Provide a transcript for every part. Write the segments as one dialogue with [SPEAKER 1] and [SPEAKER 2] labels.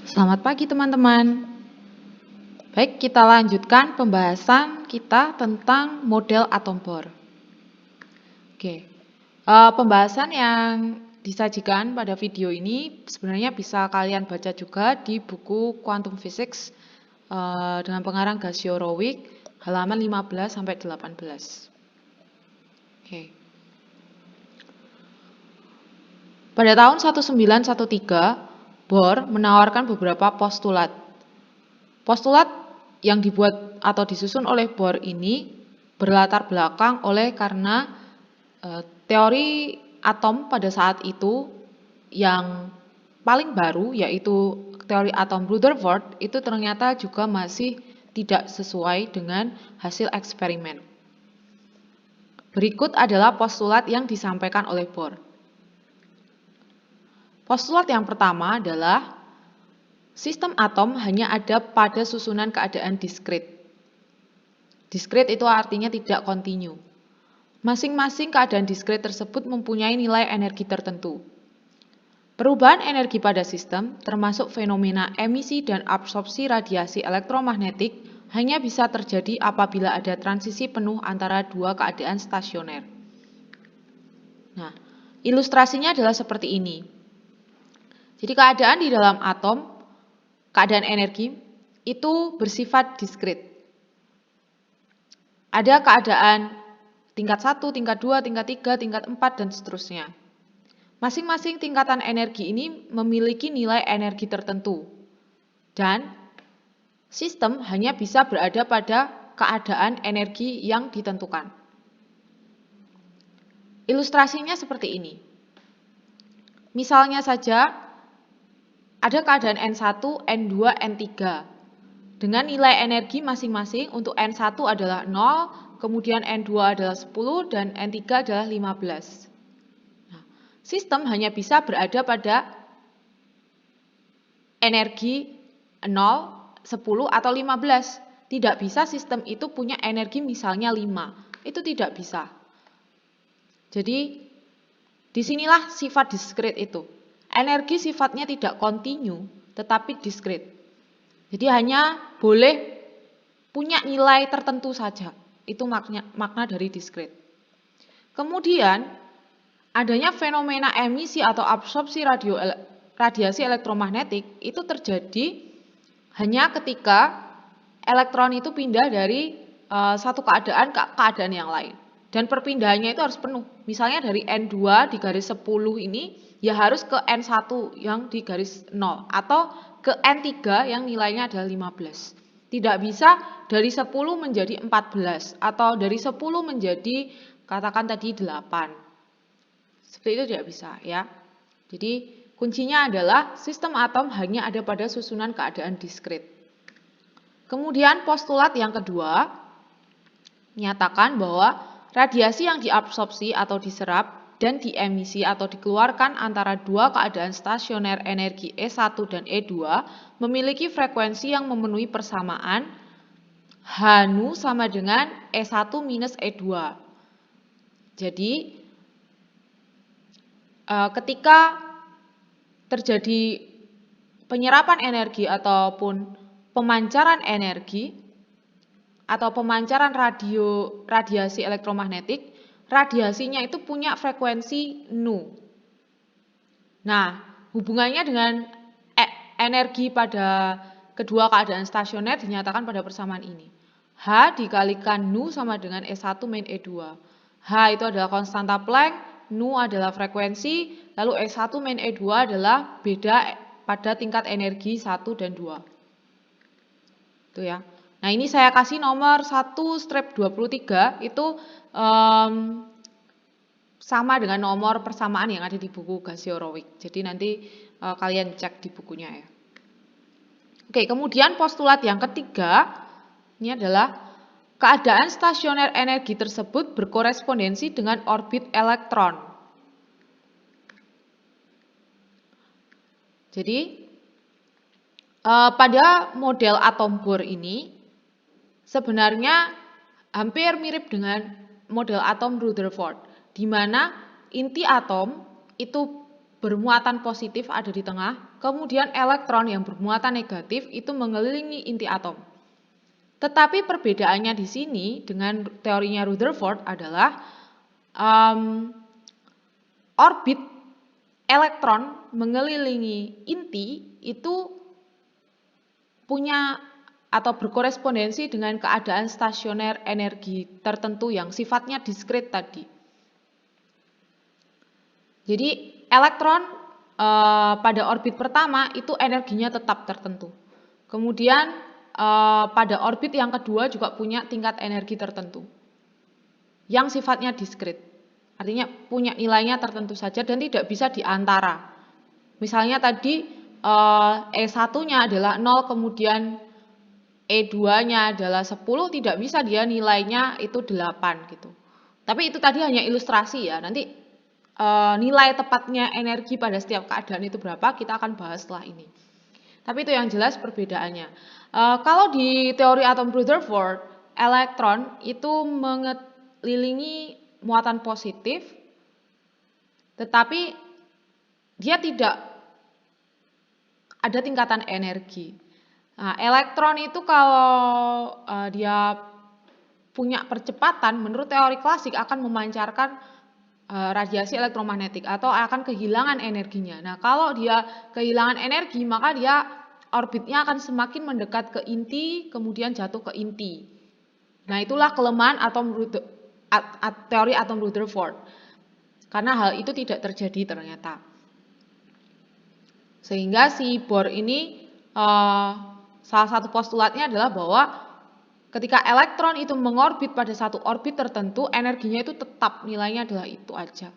[SPEAKER 1] Selamat pagi teman-teman. Baik, kita lanjutkan pembahasan kita tentang model atom Bohr. Oke, pembahasan yang disajikan pada video ini sebenarnya bisa kalian baca juga di buku Quantum Physics dengan pengarang Gasiorowicz halaman 15 sampai 18. Oke. Pada tahun 1913, Bohr menawarkan beberapa postulat. Postulat yang dibuat atau disusun oleh Bohr ini berlatar belakang karena teori atom pada saat itu yang paling baru, yaitu teori atom Rutherford, itu ternyata juga masih tidak sesuai dengan hasil eksperimen. Berikut adalah postulat yang disampaikan oleh Bohr. Postulat yang pertama adalah sistem atom hanya ada pada susunan keadaan diskrit. Diskrit itu artinya tidak kontinu. Masing-masing keadaan diskrit tersebut mempunyai nilai energi tertentu. Perubahan energi pada sistem, termasuk fenomena emisi dan absorpsi radiasi elektromagnetik, hanya bisa terjadi apabila ada transisi penuh antara dua keadaan stasioner. Nah, ilustrasinya adalah seperti ini. Jadi keadaan di dalam atom, keadaan energi, itu bersifat diskrit. Ada keadaan tingkat 1, tingkat 2, tingkat 3, tingkat 4, dan seterusnya. Masing-masing tingkatan energi ini memiliki nilai energi tertentu. Dan sistem hanya bisa berada pada keadaan energi yang ditentukan. Ilustrasinya seperti ini. Misalnya saja, ada keadaan N1, N2, N3. Dengan nilai energi masing-masing untuk N1 adalah 0, kemudian N2 adalah 10, dan N3 adalah 15. Nah, sistem hanya bisa berada pada energi 0, 10, atau 15. Tidak bisa sistem itu punya energi misalnya 5. Itu tidak bisa. Jadi, disinilah sifat diskrit itu. Energi sifatnya tidak kontinu, tetapi diskrit. Jadi hanya boleh punya nilai tertentu saja. Itu makna dari diskrit. Kemudian, adanya fenomena emisi atau absorpsi radiasi elektromagnetik itu terjadi hanya ketika elektron itu pindah dari satu keadaan ke keadaan yang lain. Dan perpindahannya itu harus penuh. Misalnya dari N2 di garis 10 ini, ya harus ke N1 yang di garis 0. Atau ke N3 yang nilainya adalah 15. Tidak bisa dari 10 menjadi 14. Atau dari 10 menjadi, katakan tadi 8. Seperti itu tidak bisa ya. Jadi kuncinya adalah sistem atom hanya ada pada susunan keadaan diskrit. Kemudian postulat yang kedua menyatakan bahwa radiasi yang diabsorpsi atau diserap dan diemisi atau dikeluarkan antara dua keadaan stasioner energi E1 dan E2 memiliki frekuensi yang memenuhi persamaan H nu sama dengan E1 minus E2. Jadi ketika terjadi penyerapan energi ataupun pemancaran energi atau pemancaran radiasi elektromagnetik, radiasinya itu punya frekuensi nu. Nah, hubungannya dengan energi pada kedua keadaan stasioner dinyatakan pada persamaan ini. H dikalikan nu sama dengan E1 min E2. H itu adalah konstanta Planck, nu adalah frekuensi, lalu E1 min E2 adalah beda pada tingkat energi 1 dan 2. Itu ya. Nah, ini saya kasih nomor 1/23 itu sama dengan nomor persamaan yang ada di buku Gasiorowicz. Jadi nanti kalian cek di bukunya ya. Oke, kemudian postulat yang ketiga ini adalah keadaan stasioner energi tersebut berkorespondensi dengan orbit elektron. Jadi pada model atom Bohr ini sebenarnya hampir mirip dengan model atom Rutherford, di mana inti atom itu bermuatan positif ada di tengah, kemudian elektron yang bermuatan negatif itu mengelilingi inti atom. Tetapi perbedaannya di sini dengan teorinya Rutherford adalah orbit elektron mengelilingi inti itu punya atau berkorespondensi dengan keadaan stasioner energi tertentu yang sifatnya diskret tadi. Jadi elektron pada orbit pertama itu energinya tetap tertentu. Kemudian pada orbit yang kedua juga punya tingkat energi tertentu yang sifatnya diskret. Artinya punya nilainya tertentu saja dan tidak bisa diantara. Misalnya tadi E1-nya adalah 0, kemudian E2-nya adalah 10, tidak bisa dia nilainya itu 8 gitu. Tapi itu tadi hanya ilustrasi ya. Nanti nilai tepatnya energi pada setiap keadaan itu berapa kita akan bahas setelah ini. Tapi itu yang jelas perbedaannya. Kalau di teori atom Rutherford, elektron itu mengelilingi muatan positif, tetapi dia tidak ada tingkatan energi. Nah, elektron itu kalau dia punya percepatan, menurut teori klasik akan memancarkan radiasi elektromagnetik atau akan kehilangan energinya. Nah, kalau dia kehilangan energi, maka dia orbitnya akan semakin mendekat ke inti, kemudian jatuh ke inti. Nah, itulah kelemahan teori atom Rutherford. Karena hal itu tidak terjadi ternyata. Sehingga si Bohr ini salah satu postulatnya adalah bahwa ketika elektron itu mengorbit pada satu orbit tertentu, energinya itu tetap nilainya adalah itu aja.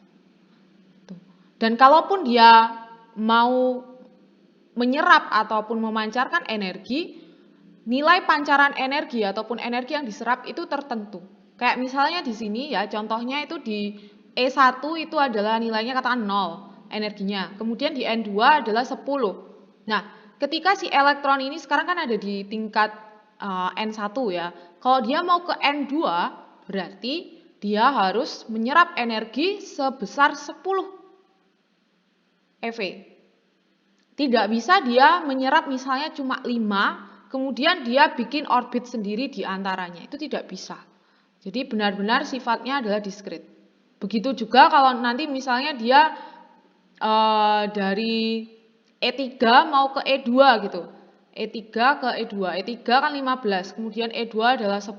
[SPEAKER 1] Dan kalaupun dia mau menyerap ataupun memancarkan energi, nilai pancaran energi ataupun energi yang diserap itu tertentu. Kayak misalnya di sini ya, contohnya itu di E1 itu adalah nilainya katakan 0 energinya. Kemudian di N2 adalah 10. Nah, ketika si elektron ini sekarang kan ada di tingkat N1 ya. Kalau dia mau ke N2, berarti dia harus menyerap energi sebesar 10 eV. Tidak bisa dia menyerap misalnya cuma 5, kemudian dia bikin orbit sendiri di antaranya. Itu tidak bisa. Jadi benar-benar sifatnya adalah diskret. Begitu juga kalau nanti misalnya dia dari E3 mau ke E2 gitu. E3 ke E2. E3 kan 15, kemudian E2 adalah 10.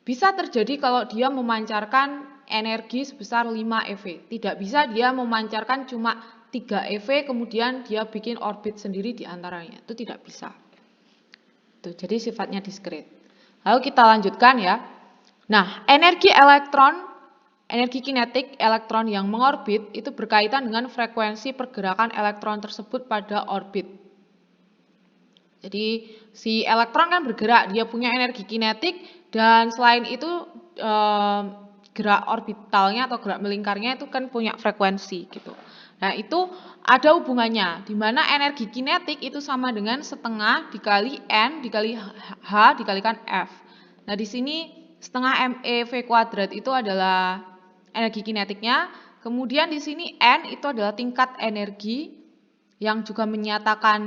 [SPEAKER 1] Bisa terjadi kalau dia memancarkan energi sebesar 5 eV. Tidak bisa dia memancarkan cuma 3 eV kemudian dia bikin orbit sendiri di antaranya. Itu tidak bisa. Itu jadi sifatnya diskret. Lalu kita lanjutkan ya. Nah, energi elektron, energi kinetik elektron yang mengorbit itu berkaitan dengan frekuensi pergerakan elektron tersebut pada orbit. Jadi si elektron kan bergerak, dia punya energi kinetik dan selain itu gerak orbitalnya atau gerak melingkarnya itu kan punya frekuensi gitu. Nah, itu ada hubungannya di mana energi kinetik itu sama dengan setengah dikali N dikali H dikalikan F. Nah, di sini setengah MeV kuadrat itu adalah energi kinetiknya. Kemudian di sini N itu adalah tingkat energi yang juga menyatakan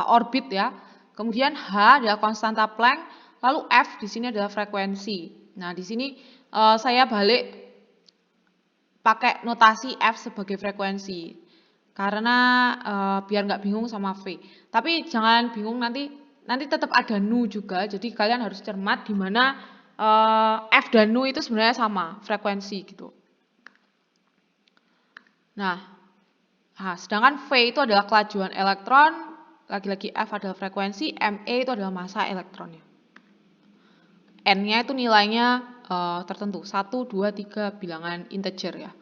[SPEAKER 1] orbit ya. Kemudian H adalah konstanta Planck, lalu F di sini adalah frekuensi. Nah, di sini saya balik pakai notasi F sebagai frekuensi karena biar nggak bingung sama V. Tapi jangan bingung nanti tetap ada nu juga. Jadi kalian harus cermat di mana F dan nu itu sebenarnya sama frekuensi gitu. Nah, sedangkan V itu adalah kelajuan elektron, lagi-lagi F adalah frekuensi, Me itu adalah massa elektronnya. N-nya itu nilainya tertentu, 1, 2, 3 bilangan integer ya.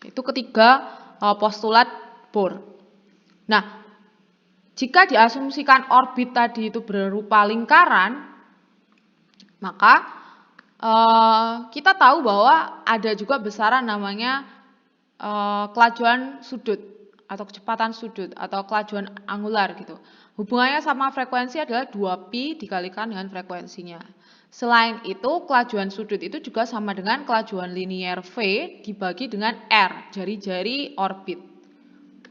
[SPEAKER 1] Itu ketiga postulat Bohr. Nah, jika diasumsikan orbit tadi itu berupa lingkaran, maka kita tahu bahwa ada juga besaran namanya kelajuan sudut atau kecepatan sudut atau kelajuan angular gitu. Hubungannya sama frekuensi adalah 2pi dikalikan dengan frekuensinya. Selain itu, kelajuan sudut itu juga sama dengan kelajuan linier V dibagi dengan R, jari-jari orbit.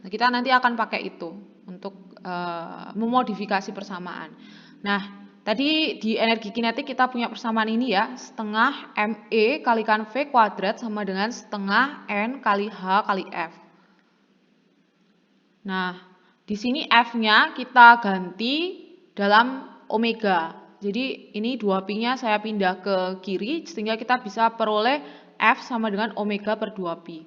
[SPEAKER 1] Nah, kita nanti akan pakai itu untuk memodifikasi persamaan. Nah, tadi di energi kinetik kita punya persamaan ini ya, setengah ME kalikan V kuadrat sama dengan setengah N kali H kali F. Nah, di sini F-nya kita ganti dalam omega. Jadi ini 2pi-nya saya pindah ke kiri sehingga kita bisa peroleh F sama dengan omega per 2pi.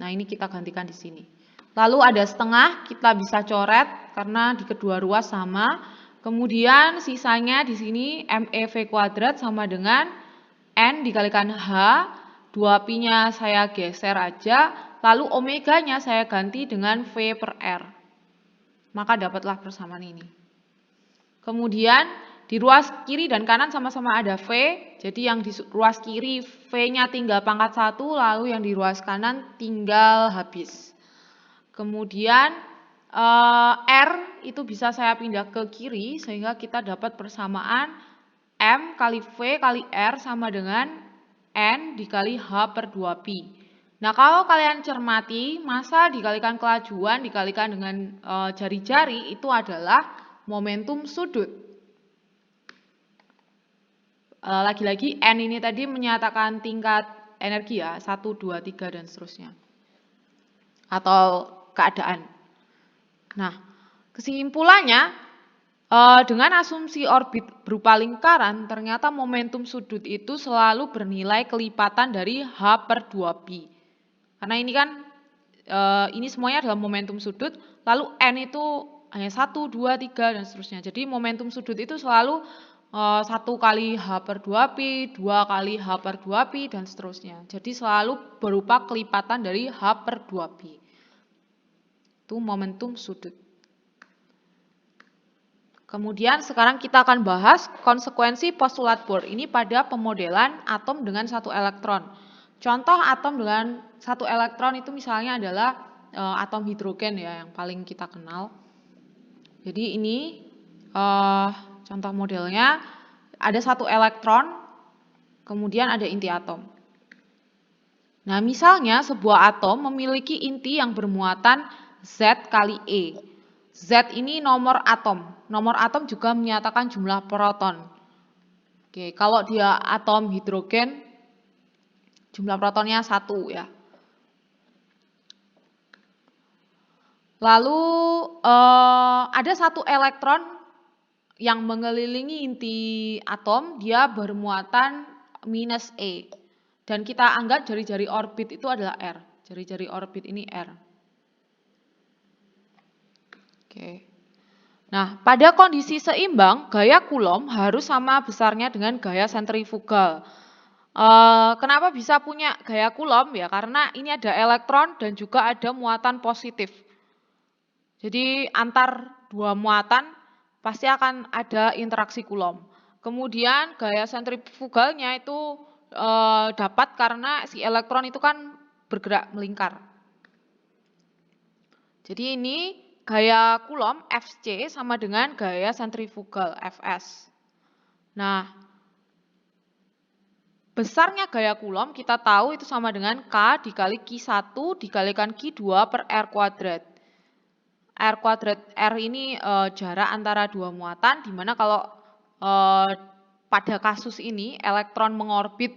[SPEAKER 1] Nah, ini kita gantikan di sini. Lalu ada setengah, kita bisa coret karena di kedua ruas sama. Kemudian sisanya di sini MEV kuadrat sama dengan N dikalikan H, 2pi-nya saya geser aja, lalu omeganya saya ganti dengan V per R. Maka dapatlah persamaan ini. Kemudian di ruas kiri dan kanan sama-sama ada V, jadi yang di ruas kiri V-nya tinggal pangkat 1, lalu yang di ruas kanan tinggal habis. Kemudian R itu bisa saya pindah ke kiri sehingga kita dapat persamaan M kali V kali R sama dengan N dikali H per 2pi. Nah, kalau kalian cermati, massa dikalikan kelajuan dikalikan dengan jari-jari itu adalah momentum sudut. Lagi-lagi N ini tadi menyatakan tingkat energi ya, 1, 2, 3 dan seterusnya. Atau keadaan. Nah, kesimpulannya dengan asumsi orbit berupa lingkaran, ternyata momentum sudut itu selalu bernilai kelipatan dari H per 2pi. Karena ini kan ini semuanya adalah momentum sudut, lalu N itu hanya 1, 2, 3 dan seterusnya. Jadi momentum sudut itu selalu 1 kali H per 2pi, 2 kali H per 2pi dan seterusnya. Jadi selalu berupa kelipatan dari H per 2pi. Itu momentum sudut. Kemudian sekarang kita akan bahas konsekuensi postulat Bohr ini pada pemodelan atom dengan 1 elektron. Contoh atom dengan 1 elektron itu misalnya adalah atom hidrogen ya, yang paling kita kenal. Jadi ini contoh modelnya, ada 1 elektron, kemudian ada inti atom. Nah, misalnya sebuah atom memiliki inti yang bermuatan Z kali E. Z ini nomor atom. Nomor atom juga menyatakan jumlah proton. Oke, kalau dia atom hidrogen, jumlah protonnya 1 ya. Lalu ada 1 elektron yang mengelilingi inti atom, dia bermuatan minus E. Dan kita anggap jari-jari orbit itu adalah R. Jari-jari orbit ini R. Oke. Nah, pada kondisi seimbang, gaya Coulomb harus sama besarnya dengan gaya sentrifugal. Kenapa bisa punya gaya Coulomb ya? Karena ini ada elektron dan juga ada muatan positif. Jadi antar dua muatan pasti akan ada interaksi Coulomb. Kemudian gaya sentrifugalnya itu dapat karena si elektron itu kan bergerak melingkar. Jadi ini gaya Coulomb Fc sama dengan gaya sentrifugal Fs. Nah, besarnya gaya Coulomb kita tahu itu sama dengan K dikali Q1 dikalikan Q2 per R kuadrat. R kuadrat R ini jarak antara dua muatan, di mana kalau pada kasus ini elektron mengorbit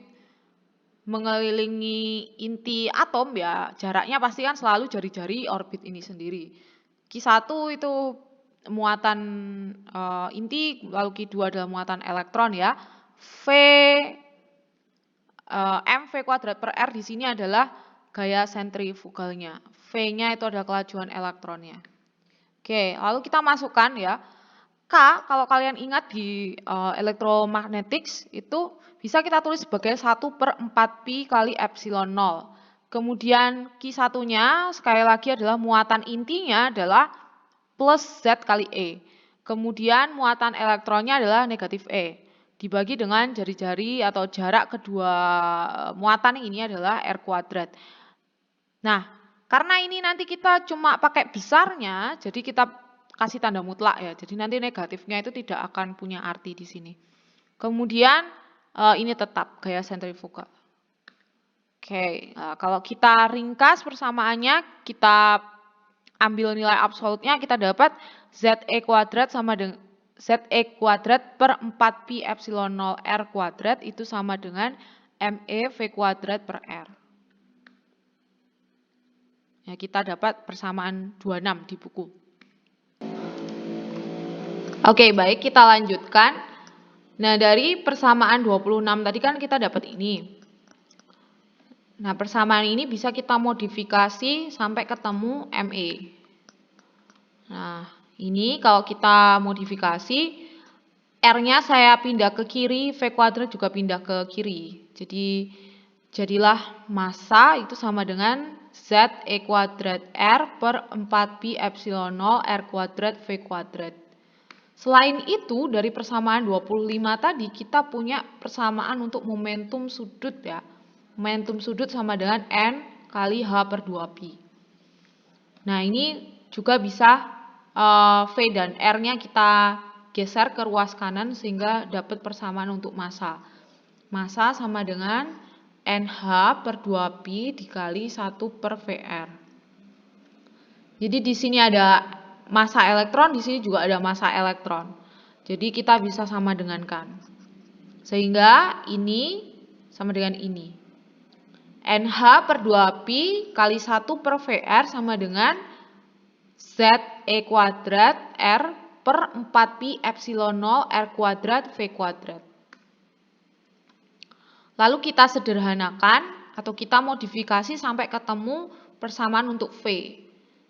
[SPEAKER 1] mengelilingi inti atom ya jaraknya pasti kan selalu jari-jari orbit ini sendiri. Q1 itu muatan inti, lalu Q2 adalah muatan elektron ya. MV kuadrat per R di sini adalah gaya sentrifugalnya. V-nya itu adalah kelajuan elektronnya. Oke, lalu kita masukkan ya. K, kalau kalian ingat di electromagnetics itu bisa kita tulis sebagai 1/4pi kali epsilon 0. Kemudian Q1-nya sekali lagi adalah muatan intinya adalah plus Z kali E. Kemudian muatan elektronnya adalah negatif E. Dibagi dengan jari-jari atau jarak kedua muatan ini adalah R kuadrat. Nah, karena ini nanti kita cuma pakai besarnya, jadi kita kasih tanda mutlak ya. Jadi nanti negatifnya itu tidak akan punya arti di sini. Kemudian ini tetap gaya sentrifuga. Oke, kalau kita ringkas persamaannya, kita ambil nilai absolutnya, kita dapat ZE kuadrat sama dengan ZE kuadrat per 4pi epsilon 0 R kuadrat itu sama dengan ME V kuadrat per R. Ya, kita dapat persamaan 26 di buku. Oke, baik, kita lanjutkan. Nah, dari persamaan 26 tadi kan kita dapat ini. Nah, persamaan ini bisa kita modifikasi sampai ketemu ME. Nah, ini kalau kita modifikasi, R-nya saya pindah ke kiri, V kuadrat juga pindah ke kiri. Jadi, jadilah massa itu sama dengan ZE kuadrat R per 4pi epsilon 0 R kuadrat V kuadrat. Selain itu, dari persamaan 25 tadi, kita punya persamaan untuk momentum sudut ya. Momentum sudut sama dengan N kali H per 2pi. Nah, ini juga bisa V dan R-nya kita geser ke ruas kanan sehingga dapat persamaan untuk massa. Massa sama dengan NH per 2pi dikali 1 per VR. Jadi di sini ada massa elektron, di sini juga ada massa elektron. Jadi kita bisa sama dengankan. Sehingga ini sama dengan ini. NH per 2pi kali 1 per VR sama dengan ZE kuadrat R per 4pi epsilon 0 R kuadrat V kuadrat. Lalu kita sederhanakan atau kita modifikasi sampai ketemu persamaan untuk V.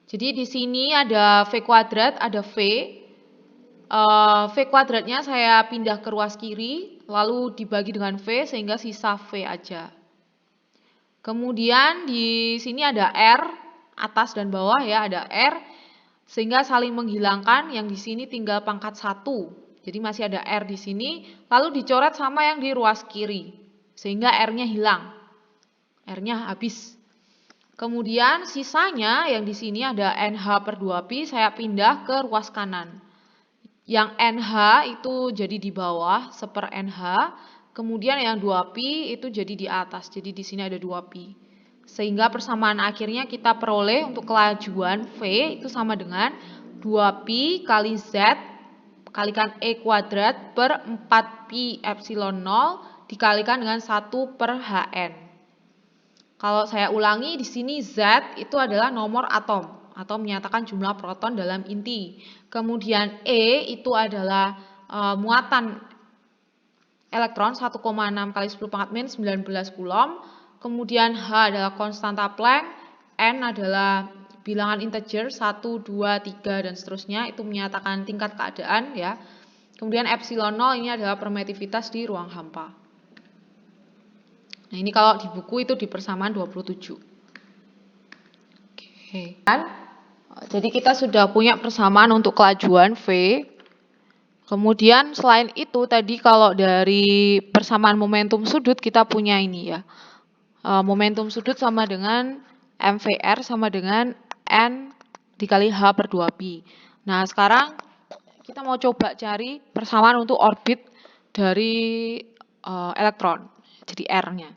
[SPEAKER 1] Jadi di sini ada V kuadrat, ada V. V kuadratnya saya pindah ke ruas kiri, lalu dibagi dengan V sehingga sisa V aja. Kemudian di sini ada R, atas dan bawah ya, ada R. Sehingga saling menghilangkan, yang di sini tinggal pangkat 1. Jadi masih ada R di sini, lalu dicoret sama yang di ruas kiri. Sehingga R-nya hilang. R-nya habis. Kemudian sisanya yang di sini ada NH per 2pi, saya pindah ke ruas kanan. Yang NH itu jadi di bawah, seper NH. Kemudian yang 2pi itu jadi di atas, jadi di sini ada 2pi. Sehingga persamaan akhirnya kita peroleh untuk kelajuan V itu sama dengan 2pi kali Z kalikan E kuadrat per 4pi epsilon 0 dikalikan dengan 1 per Hn. Kalau saya ulangi, di sini Z itu adalah nomor atom atau menyatakan jumlah proton dalam inti. Kemudian E itu adalah muatan elektron 1,6 kali 10 pangkat min 19 coulomb. Kemudian H adalah konstanta Planck, N adalah bilangan integer 1, 2, 3 dan seterusnya, itu menyatakan tingkat keadaan ya. Kemudian epsilon 0 ini adalah permitivitas di ruang hampa. Nah, ini kalau di buku itu di persamaan 27. Oke. Jadi kita sudah punya persamaan untuk kelajuan V. Kemudian selain itu tadi kalau dari persamaan momentum sudut kita punya ini ya. Momentum sudut sama dengan MVR sama dengan N dikali H per 2pi. Nah, sekarang kita mau coba cari persamaan untuk orbit dari elektron. Jadi R-nya.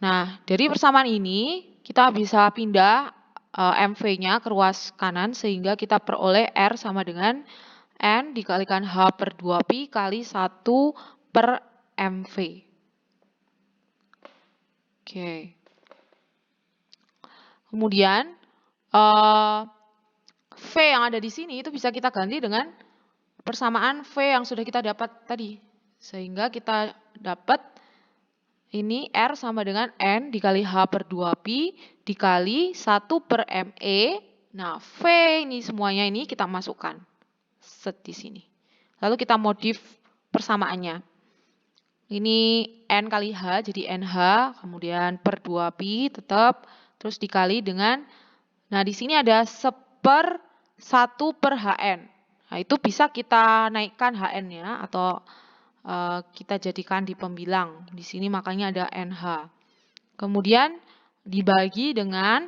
[SPEAKER 1] Nah, dari persamaan ini kita bisa pindah MV-nya ke ruas kanan sehingga kita peroleh R sama dengan N dikalikan H per 2pi kali 1 per MV. Oke. Kemudian V yang ada di sini itu bisa kita ganti dengan persamaan V yang sudah kita dapat tadi. Sehingga kita dapat ini R sama dengan N dikali H per 2pi dikali 1 per ME. Nah, V ini semuanya ini kita masukkan. Set di sini. Lalu kita modif persamaannya. Ini N kali H jadi NH, kemudian per 2pi tetap, terus dikali dengan, nah di sini ada seper 1 per HN. Nah, itu bisa kita naikkan HN-nya atau kita jadikan di pembilang. Di sini makanya ada NH. Kemudian dibagi dengan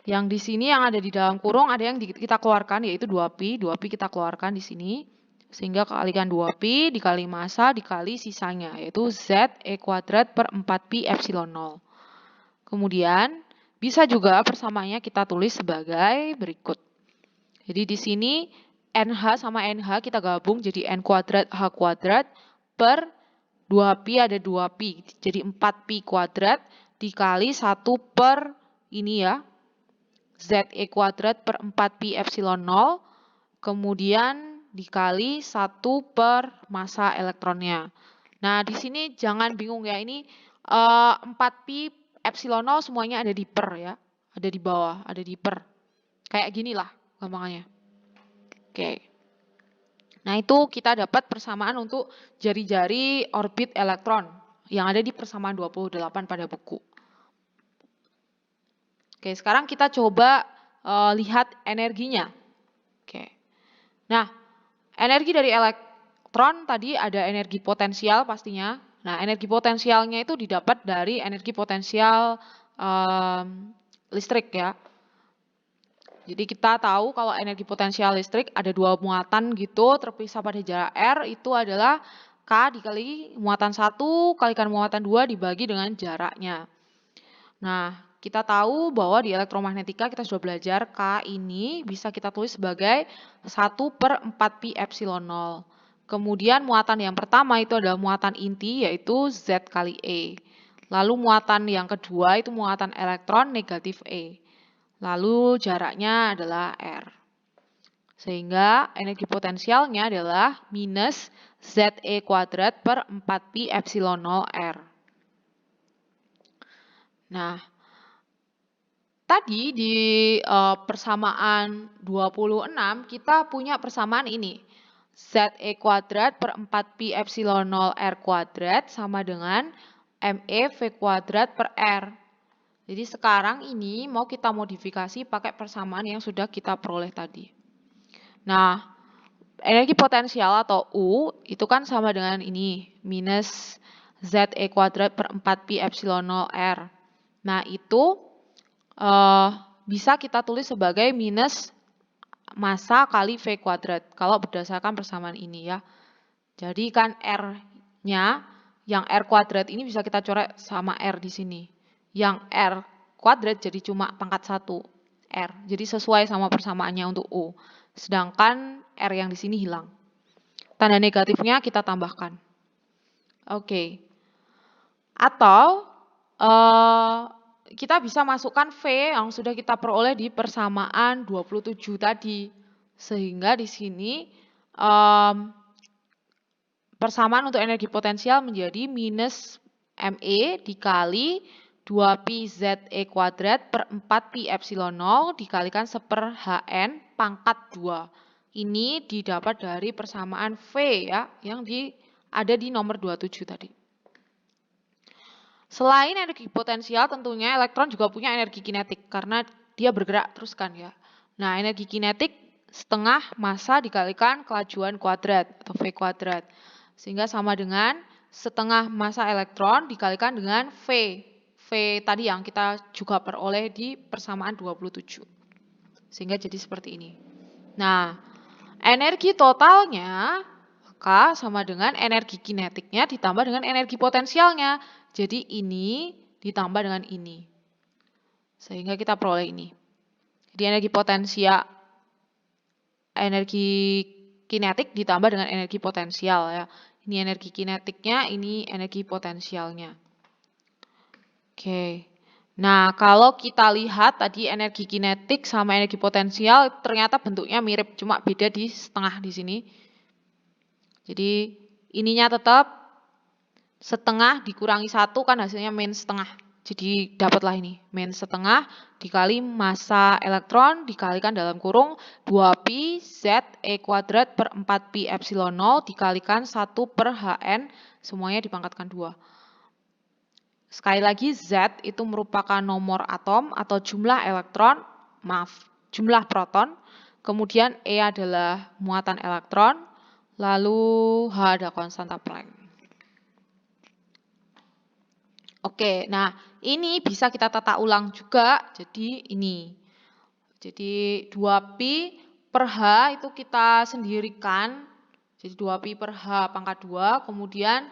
[SPEAKER 1] yang di sini yang ada di dalam kurung, ada yang kita keluarkan yaitu 2pi. 2pi kita keluarkan di sini. Sehingga kalikan 2pi dikali massa dikali sisanya, yaitu Z E kuadrat per 4pi epsilon 0. Kemudian, bisa juga persamaannya kita tulis sebagai berikut. Jadi di sini NH sama NH kita gabung jadi N kuadrat H kuadrat per 2pi ada 2pi. Jadi 4pi kuadrat dikali 1 per ini ya, Z E kuadrat per 4pi epsilon 0. Kemudian dikali 1 per massa elektronnya. Nah, di sini jangan bingung ya, ini 4pi epsilon 0 semuanya ada di per ya. Ada di bawah, ada di per. Kayak gini lah gampangannya. Oke. Nah, itu kita dapat persamaan untuk jari-jari orbit elektron yang ada di persamaan 28 pada buku. Oke, sekarang kita coba lihat energinya. Oke. Nah, energi dari elektron tadi ada energi potensial pastinya. Nah, energi potensialnya itu didapat dari energi potensial listrik ya. Jadi kita tahu kalau energi potensial listrik ada 2 muatan gitu terpisah pada jarak R, itu adalah K dikali muatan 1 kalikan muatan 2 dibagi dengan jaraknya. Nah, kita tahu bahwa di elektromagnetika kita sudah belajar K ini bisa kita tulis sebagai 1 per 4pi epsilon 0. Kemudian muatan yang pertama itu adalah muatan inti yaitu Z kali E. Lalu muatan yang kedua itu muatan elektron negatif E. Lalu jaraknya adalah R. Sehingga energi potensialnya adalah minus ZE kuadrat per 4pi epsilon 0 R. Nah, tadi di persamaan 26 kita punya persamaan ini. ZE kuadrat per 4pi epsilon 0 R kuadrat sama dengan ME V kuadrat per R. Jadi sekarang ini mau kita modifikasi pakai persamaan yang sudah kita peroleh tadi. Nah, energi potensial atau U itu kan sama dengan ini, minus ZE kuadrat per 4pi epsilon 0 R. Nah, itu bisa kita tulis sebagai minus massa kali V kuadrat kalau berdasarkan persamaan ini ya. Jadi kan R-nya yang R kuadrat ini bisa kita coret sama R di sini. Yang R kuadrat jadi cuma pangkat 1 R. Jadi sesuai sama persamaannya untuk U. Sedangkan R yang di sini hilang. Tanda negatifnya kita tambahkan. Oke. Atau kita bisa masukkan V yang sudah kita peroleh di persamaan 27 tadi. Sehingga di sini persamaan untuk energi potensial menjadi minus ME dikali 2pi ZE kuadrat per 4pi epsilon 0 dikalikan 1/Hn pangkat 2. Ini didapat dari persamaan V ya, yang ada di nomor 27 tadi. Selain energi potensial, tentunya elektron juga punya energi kinetik karena dia bergerak terus kan ya. Nah, energi kinetik setengah massa dikalikan kelajuan kuadrat atau V kuadrat. Sehingga sama dengan setengah massa elektron dikalikan dengan V. V tadi yang kita juga peroleh di persamaan 27. Sehingga jadi seperti ini. Nah, energi totalnya K sama dengan energi kinetiknya ditambah dengan energi potensialnya. Jadi ini ditambah dengan ini. Sehingga kita peroleh ini. Jadi energi kinetik ditambah dengan energi potensial ya. Ini energi kinetiknya, ini energi potensialnya. Oke. Nah, kalau kita lihat tadi energi kinetik sama energi potensial ternyata bentuknya mirip, cuma beda di setengah di sini. Jadi ininya tetap setengah dikurangi 1 kan hasilnya min setengah. Jadi dapatlah ini, min setengah dikali massa elektron dikalikan dalam kurung 2pi ZE kuadrat per 4pi epsilon 0 dikalikan 1/Hn, semuanya dipangkatkan 2. Sekali lagi Z itu merupakan nomor atom atau jumlah elektron, jumlah proton. Kemudian E adalah muatan elektron, lalu H ada konstanta Planck. Oke, nah ini bisa kita tata ulang juga, jadi ini. Jadi 2pi per H itu kita sendirikan, Jadi 2pi per H pangkat 2, kemudian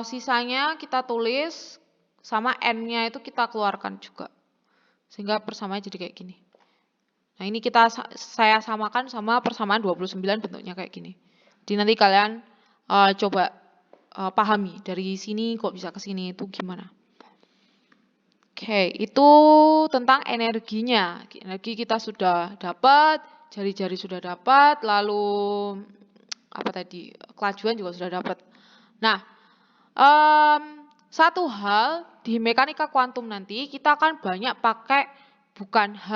[SPEAKER 1] sisanya kita tulis sama N-nya itu kita keluarkan juga. Sehingga persamaannya jadi kayak gini. Nah ini saya samakan sama persamaan 29 bentuknya kayak gini. Jadi nanti kalian coba pahami dari sini kok bisa ke sini itu gimana. Oke, itu tentang energinya. Energi kita sudah dapat, jari-jari sudah dapat, lalu apa tadi, kelajuan juga sudah dapat. Nah, satu hal di mekanika kuantum nanti kita akan banyak pakai bukan H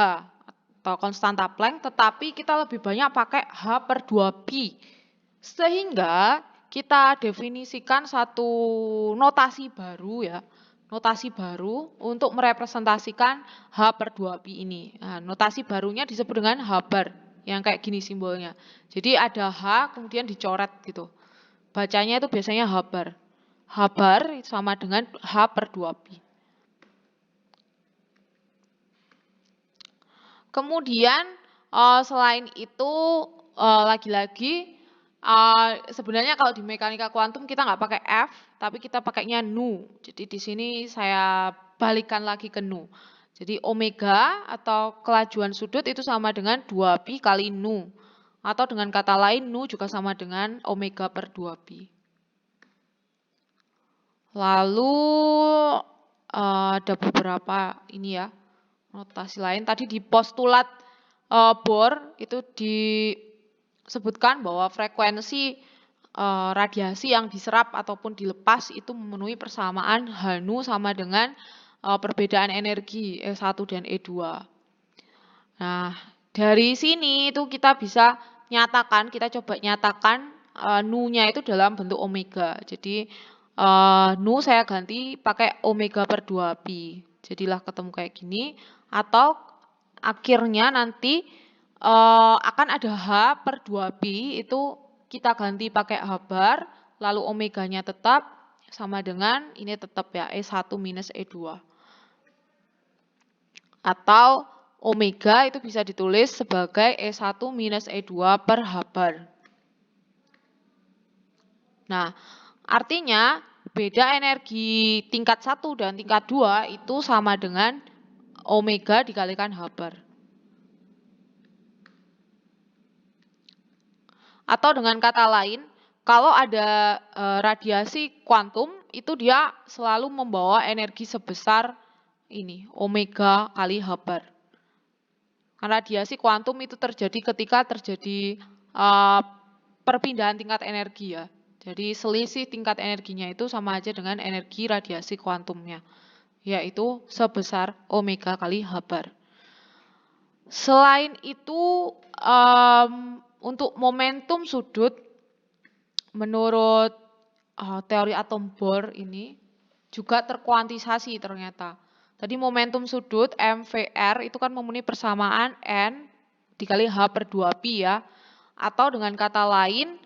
[SPEAKER 1] atau konstanta Planck, tetapi kita lebih banyak pakai H per 2pi. Sehingga kita definisikan satu notasi baru ya. Notasi baru untuk merepresentasikan H per 2pi ini. Nah, notasi barunya disebut dengan H bar, yang kayak gini simbolnya. Jadi ada H kemudian dicoret gitu. Bacanya itu biasanya H bar. H bar sama dengan H per 2pi. Kemudian selain itu lagi-lagi sebenarnya kalau di mekanika kuantum kita nggak pakai F, tapi kita pakainya nu. Jadi di sini saya balikkan lagi ke nu. Jadi omega atau kelajuan sudut itu sama dengan 2pi kali nu. Atau dengan kata lain nu juga sama dengan omega per 2pi. Lalu ada beberapa ini ya notasi lain. Tadi di postulat Bohr itu disebutkan bahwa frekuensi radiasi yang diserap ataupun dilepas itu memenuhi persamaan Hnu sama dengan perbedaan energi E1 dan E2. Nah, dari sini itu kita bisa nyatakan, kita coba nyatakan nu-nya itu dalam bentuk omega. Jadi nu saya ganti pakai omega per 2pi. Jadilah ketemu kayak gini. Atau akhirnya nanti akan ada H per 2pi itu kita ganti pakai H bar, lalu omeganya tetap sama dengan ini tetap ya E1 minus E2. Atau omega itu bisa ditulis sebagai E1 minus E2 per H bar. Nah, artinya beda energi tingkat 1 dan tingkat 2 itu sama dengan omega dikalikan H bar. Atau dengan kata lain, kalau ada radiasi kuantum, itu dia selalu membawa energi sebesar ini, omega kali H bar. Karena radiasi kuantum itu terjadi ketika terjadi perpindahan tingkat energi ya. Jadi selisih tingkat energinya itu sama aja dengan energi radiasi kuantumnya, yaitu sebesar omega kali H bar. Selain itu, untuk momentum sudut, menurut teori atom Bohr ini juga terkuantisasi ternyata. Tadi momentum sudut MVR itu kan memenuhi persamaan N dikali H per 2pi ya. Atau dengan kata lain,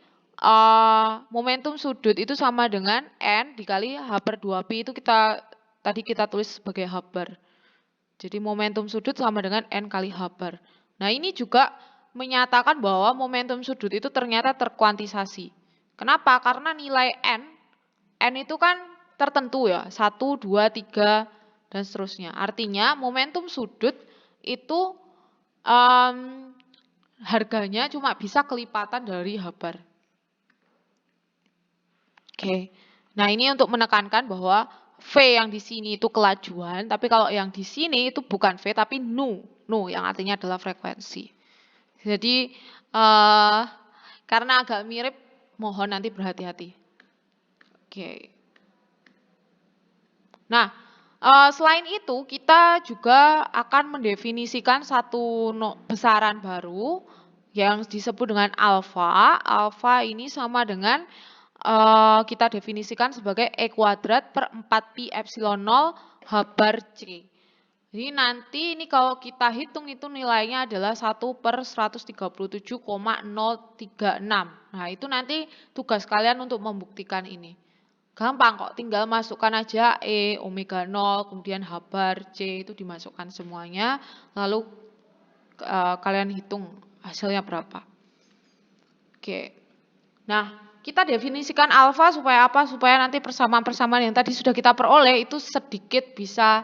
[SPEAKER 1] momentum sudut itu sama dengan N dikali H per 2pi itu tadi kita tulis sebagai H bar. Jadi momentum sudut sama dengan N kali H bar. Nah ini juga menyatakan bahwa momentum sudut itu ternyata terkuantisasi. Kenapa? Karena nilai N itu kan tertentu ya, 1, 2, 3, dan seterusnya. Artinya momentum sudut itu harganya cuma bisa kelipatan dari H bar. Oke, nah ini untuk menekankan bahwa V yang di sini itu kelajuan, tapi kalau yang di sini itu bukan V tapi nu yang artinya adalah frekuensi. Jadi karena agak mirip, mohon nanti berhati-hati. Oke. Nah, selain itu kita juga akan mendefinisikan satu besaran baru yang disebut dengan alfa. Alfa ini sama dengan kita definisikan sebagai E kuadrat per 4pi epsilon 0 H bar C. Jadi nanti ini kalau kita hitung itu nilainya adalah 1 per 137,036. Nah itu nanti tugas kalian untuk membuktikan ini. Gampang kok, tinggal masukkan aja E, omega 0, kemudian H bar C itu dimasukkan semuanya. Lalu kalian hitung hasilnya berapa. Oke. Nah, kita definisikan alfa supaya apa? Supaya nanti persamaan-persamaan yang tadi sudah kita peroleh itu sedikit bisa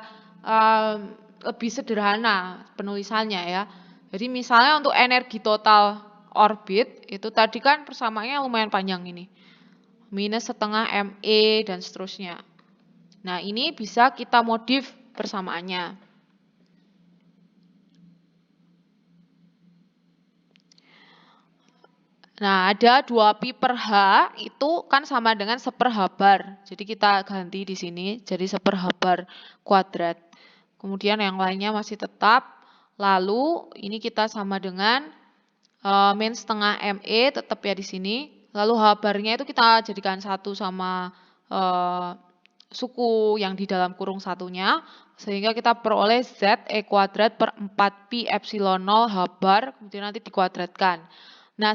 [SPEAKER 1] lebih sederhana penulisannya ya. Jadi misalnya untuk energi total orbit itu tadi kan persamaannya lumayan panjang ini. Minus setengah ME dan seterusnya. Nah, ini bisa kita modif persamaannya. Nah, ada 2pi per H itu kan sama dengan seperhabar. Jadi kita ganti di sini jadi seperhabar kuadrat. Kemudian yang lainnya masih tetap. Lalu ini kita sama dengan min setengah ME tetap ya di sini. Lalu habarnya itu kita jadikan 1 sama suku yang di dalam kurung satunya. Sehingga kita peroleh Z E kuadrat per 4pi epsilon 0 habar. Kemudian nanti dikuadratkan. Nah,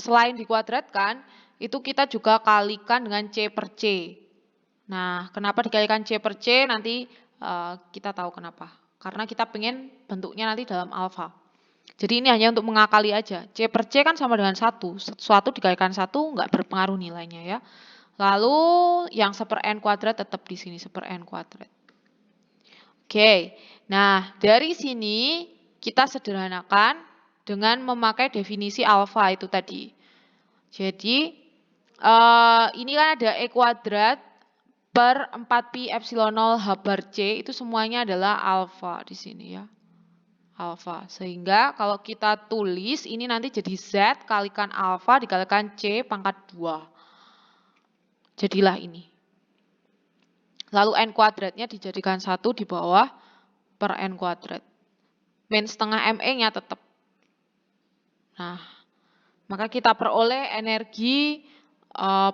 [SPEAKER 1] selain dikuadratkan, itu kita juga kalikan dengan C per C. Nah, kenapa dikalikan C per C? Nanti kita tahu kenapa. Karena kita pengen bentuknya nanti dalam alfa. Jadi ini hanya untuk mengakali aja. C per C kan sama dengan 1. Suatu dikalikan 1 nggak berpengaruh nilainya ya. Lalu yang seper N kuadrat tetap di sini, seper N kuadrat. Oke, nah dari sini kita sederhanakan dengan memakai definisi alfa itu tadi. Jadi ini kan ada E kuadrat per 4pi epsilon 0 H bar C itu semuanya adalah alfa di sini ya. Alfa. Sehingga kalau kita tulis ini nanti jadi Z kalikan alfa dikalikan C pangkat 2. Jadilah ini. Lalu N kuadratnya dijadikan 1 di bawah per N kuadrat. Min setengah ME-nya tetap. Nah, maka kita peroleh energi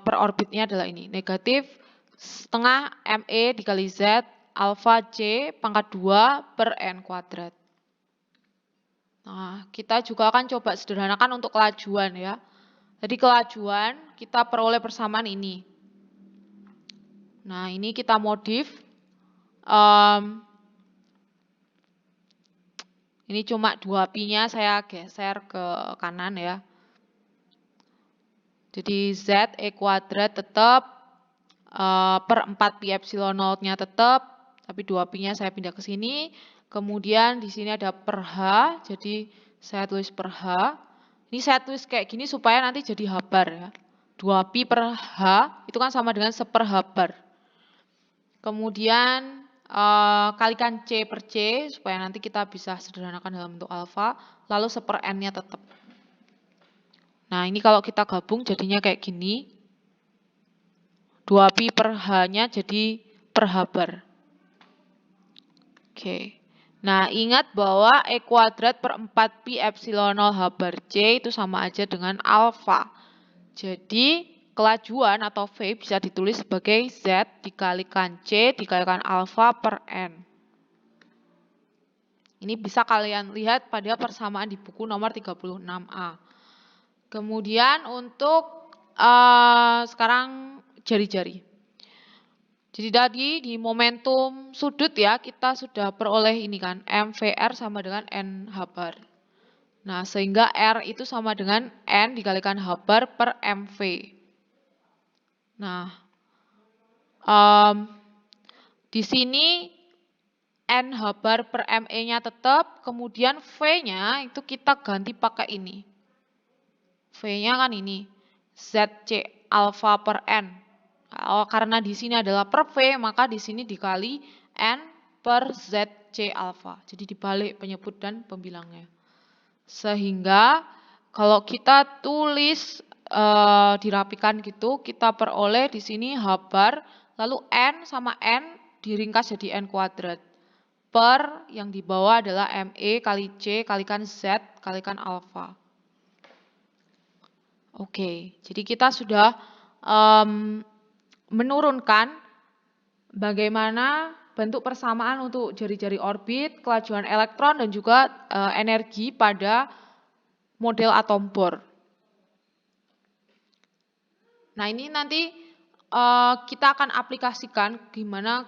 [SPEAKER 1] per orbitnya adalah ini. Negatif setengah ME dikali Z alfa C pangkat 2 per N kuadrat. Nah, kita juga akan coba sederhanakan untuk kelajuan ya. Jadi kelajuan kita peroleh persamaan ini. Nah, ini kita modif. Ini cuma 2pi-nya saya geser ke kanan ya. Jadi Z E kuadrat tetap per 4pi epsilon 0-nya tetap, tapi 2pi-nya saya pindah ke sini. Kemudian di sini ada per H, jadi saya tulis per H. Ini saya tulis kayak gini supaya nanti jadi habar ya. 2pi per H itu kan sama dengan seperhabar. Kemudian kalikan C per C supaya nanti kita bisa sederhanakan dalam bentuk alfa. Lalu seper N-nya tetap. Nah, ini kalau kita gabung jadinya kayak gini. 2pi per H-nya jadi per habar. Oke. Nah, ingat bahwa E kuadrat per 4pi epsilon 0 H bar C itu sama aja dengan alfa. Jadi, kelajuan atau V bisa ditulis sebagai Z dikalikan C dikalikan alfa per N. Ini bisa kalian lihat pada persamaan di buku nomor 36A. Kemudian untuk sekarang jari-jari. Jadi tadi di momentum sudut ya kita sudah peroleh ini kan MVR sama dengan N H bar. Nah sehingga R itu sama dengan N dikalikan H bar per MV. Nah di sini N H bar per ME-nya tetap, kemudian V-nya itu kita ganti pakai ini. V-nya kan ini, ZC alfa per N. Karena di sini adalah per V, maka di sini dikali N per ZC alfa. Jadi dibalik penyebut dan pembilangnya. Sehingga kalau kita tulis dirapikan gitu, kita peroleh di sini H bar, lalu N sama N diringkas jadi N kuadrat. Per yang di bawah adalah ME kali C kalikan Z kalikan alfa. Oke, jadi kita sudah menurunkan bagaimana bentuk persamaan untuk jari-jari orbit, kelajuan elektron, dan juga energi pada model atom Bohr. Nah ini nanti kita akan aplikasikan gimana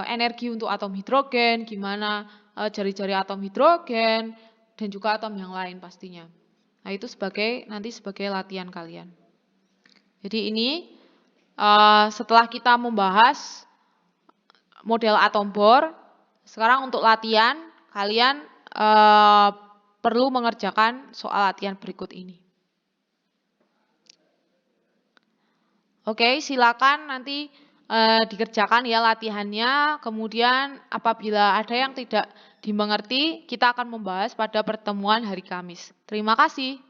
[SPEAKER 1] energi untuk atom hidrogen, gimana jari-jari atom hidrogen, dan juga atom yang lain pastinya. Nah, itu nanti sebagai latihan kalian. Jadi ini setelah kita membahas model atom bor, sekarang untuk latihan kalian perlu mengerjakan soal latihan berikut ini. Oke, silakan nanti dikerjakan ya latihannya. Kemudian apabila ada yang tidak dimengerti, kita akan membahas pada pertemuan hari Kamis. Terima kasih.